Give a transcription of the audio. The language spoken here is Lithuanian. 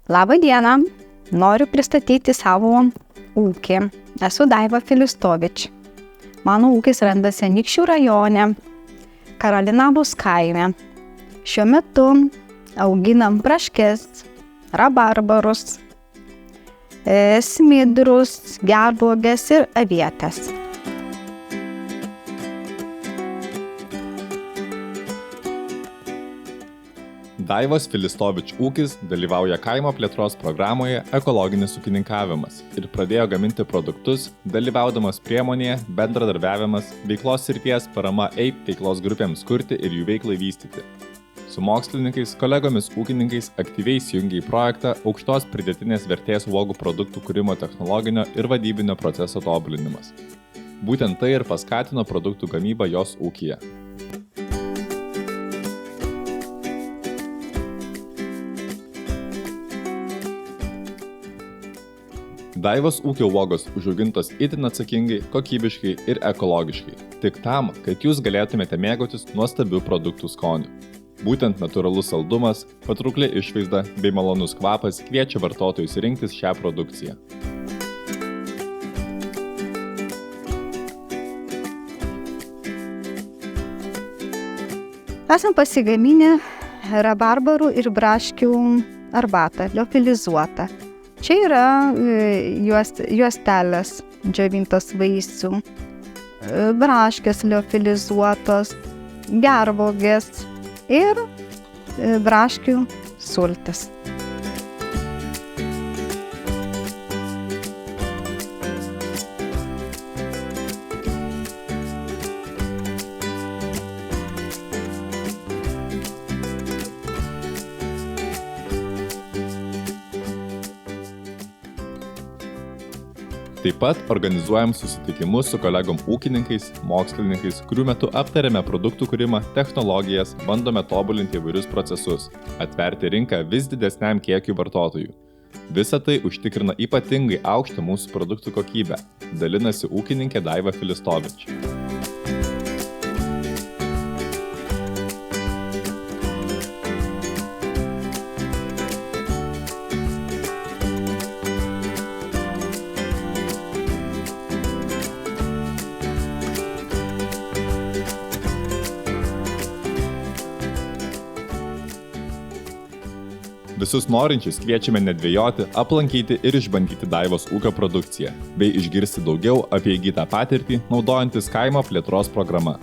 Labą dieną, noriu pristatyti savo ūkį. Esu Daiva Filistovič. Mano ūkis randasi Anykščių rajone, Karolinavos kaime. Šiuo metu auginam braškes, rabarbarus, smidrus, gervuoges ir avietes. Daivos Filistovič ūkis dalyvauja kaimo plėtros programoje Ekologinis ūkininkavimas ir pradėjo gaminti produktus, dalyvaudamas priemonėje Bendradarbiavimas veiklos srities parama EIP veiklos grupėms kurti ir jų veiklai vystyti. Su mokslininkais, kolegomis ūkininkais aktyviai įsijungė į projektą aukštos pridėtinės vertės uogų produktų kūrimo technologinio ir vadybinio proceso tobulinimas. Būtent tai ir paskatino produktų gamybą jos ūkyje. Daivos ūkio uogos užaugintos itin atsakingai, kokybiškai ir ekologiškai, tik tam, kad jūs galėtumėte mėgautis nuostabių produktų skoniu. Būtent natūralus saldumas, patraukli išvaizda bei malonus kvapas kviečia vartotojus rinktis šią produkciją. Esam pasigaminę rabarbarų ir braškių arbatą, liofilizuotą. Čia yra juostelės džiovintos vaisių, braškės liofilizuotos, gervuogės ir braškių sultis. Taip pat organizuojam susitikimus su kolegom ūkininkais, mokslininkais, kurių metu aptarėme produktų kūrimą, technologijas, bandome tobulinti įvairius procesus, atverti rinką vis didesniam kiekiui vartotojų. Visa tai užtikrina ypatingai aukštą mūsų produktų kokybę, dalinasi ūkininkė Daiva Filistovič. Visus norinčius kviečiame nedvejoti, aplankyti ir išbandyti Daivos ūkio produkciją, bei išgirsti daugiau apie įgytą patirtį naudojantis kaimo plėtros programa.